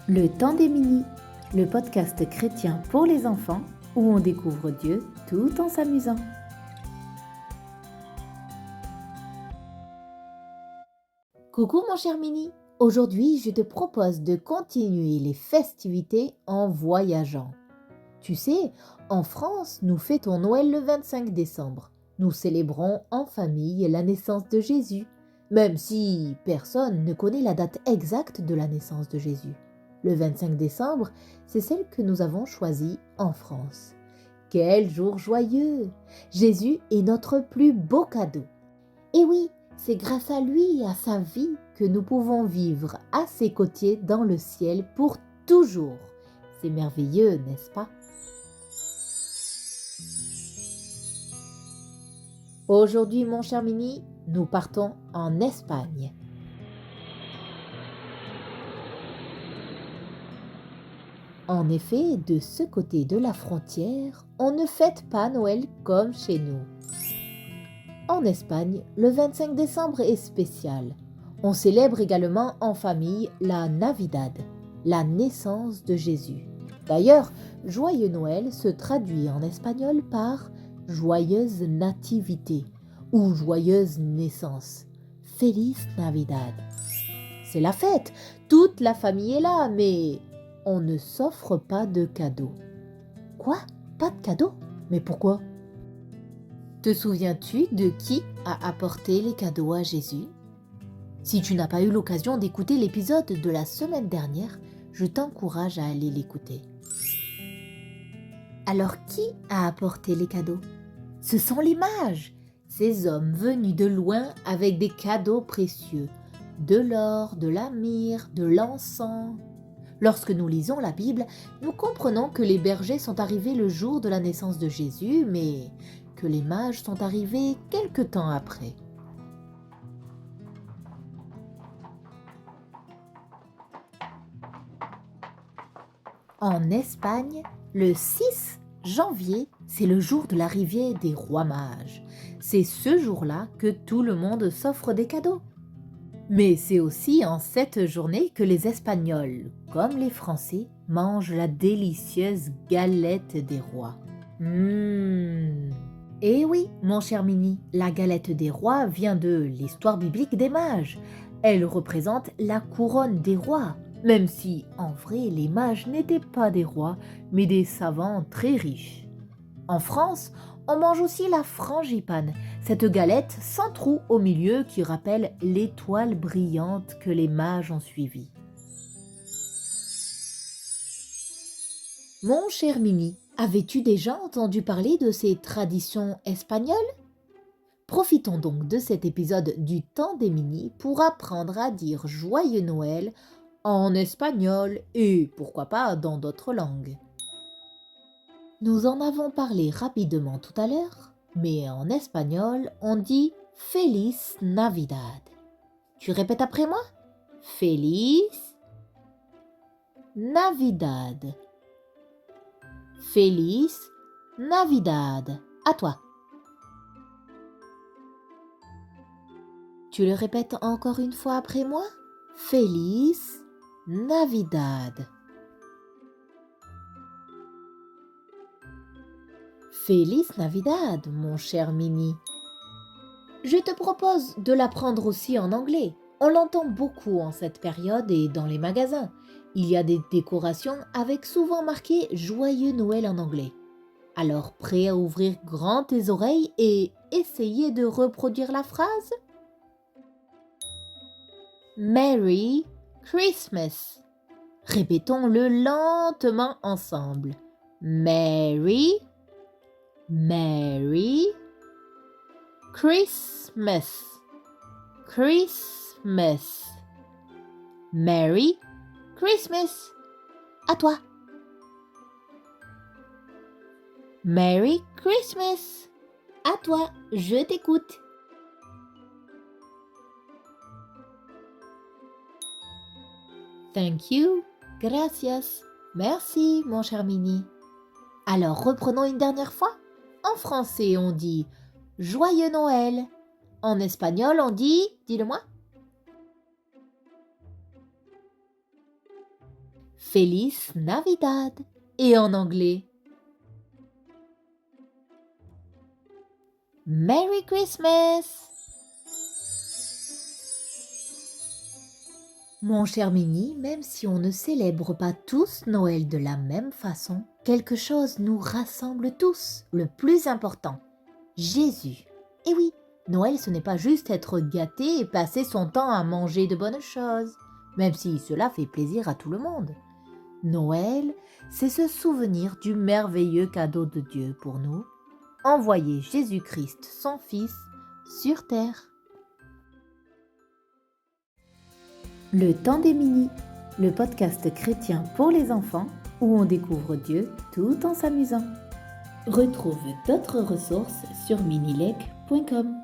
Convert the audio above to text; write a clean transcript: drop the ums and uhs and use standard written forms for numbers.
Le temps des mini, le podcast chrétien pour les enfants où on découvre Dieu tout en s'amusant. Coucou mon cher mini, aujourd'hui je te propose de continuer les festivités en voyageant. Tu sais, en France, nous fêtons Noël le 25 décembre. Nous célébrons en famille la naissance de Jésus, même si personne ne connaît la date exacte de la naissance de Jésus. Le 25 décembre, c'est celle que nous avons choisie en France. Quel jour joyeux! Jésus est notre plus beau cadeau. Et oui, c'est grâce à lui et à sa vie que nous pouvons vivre à ses côtés dans le ciel pour toujours. C'est merveilleux, n'est-ce pas? Aujourd'hui, mon cher Mini, nous partons en Espagne. En effet, de ce côté de la frontière, on ne fête pas Noël comme chez nous. En Espagne, le 25 décembre est spécial. On célèbre également en famille la Navidad, la naissance de Jésus. D'ailleurs, Joyeux Noël se traduit en espagnol par Joyeuse Nativité ou Joyeuse Naissance. Feliz Navidad. C'est la fête, toute la famille est là, mais on ne s'offre pas de cadeaux. Quoi? Pas de cadeaux? Mais pourquoi? Te souviens-tu de qui a apporté les cadeaux à Jésus? Si tu n'as pas eu l'occasion d'écouter l'épisode de la semaine dernière, je t'encourage à aller l'écouter. Alors qui a apporté les cadeaux? Ce sont les mages, ces hommes venus de loin avec des cadeaux précieux, de l'or, de la myrrhe, de l'encens. Lorsque nous lisons la Bible, nous comprenons que les bergers sont arrivés le jour de la naissance de Jésus, mais que les mages sont arrivés quelque temps après. En Espagne, le 6 janvier, c'est le jour de l'arrivée des rois mages. C'est ce jour-là que tout le monde s'offre des cadeaux. Mais c'est aussi en cette journée que les Espagnols, comme les Français, mangent la délicieuse galette des rois. Et oui, mon cher Mini, la galette des rois vient de l'histoire biblique des mages. Elle représente la couronne des rois, même si, en vrai, les mages n'étaient pas des rois, mais des savants très riches. En France, on mange aussi la frangipane, cette galette sans trou au milieu qui rappelle l'étoile brillante que les mages ont suivie. Mon cher Mini, avais-tu déjà entendu parler de ces traditions espagnoles? Profitons donc de cet épisode du temps des Mini pour apprendre à dire Joyeux Noël en espagnol et pourquoi pas dans d'autres langues. Nous en avons parlé rapidement tout à l'heure, mais en espagnol, on dit Feliz Navidad. Tu répètes après moi? Feliz Navidad. Feliz Navidad. À toi. Tu le répètes encore une fois après moi? Feliz Navidad. Feliz Navidad, mon cher Mini. Je te propose de l'apprendre aussi en anglais. On l'entend beaucoup en cette période et dans les magasins. Il y a des décorations avec souvent marqué Joyeux Noël en anglais. Alors, prêt à ouvrir grand tes oreilles et essayer de reproduire la phrase? Merry Christmas. Répétons-le lentement ensemble. Merry Christmas. Christmas. Merry Christmas. À toi. Merry Christmas. À toi, je t'écoute. Thank you. Gracias. Merci, mon cher Mini. Alors, reprenons une dernière fois. En français, on dit Joyeux Noël. En espagnol, on dit, dis-le-moi. Feliz Navidad et en anglais Merry Christmas. Mon cher Mini, même si on ne célèbre pas tous Noël de la même façon, quelque chose nous rassemble tous, le plus important, Jésus. Et oui, Noël ce n'est pas juste être gâté et passer son temps à manger de bonnes choses, même si cela fait plaisir à tout le monde. Noël, c'est se souvenir du merveilleux cadeau de Dieu pour nous, envoyer Jésus-Christ, son Fils, sur terre. Le temps des Mini, le podcast chrétien pour les enfants où on découvre Dieu tout en s'amusant. Retrouve d'autres ressources sur minilec.com.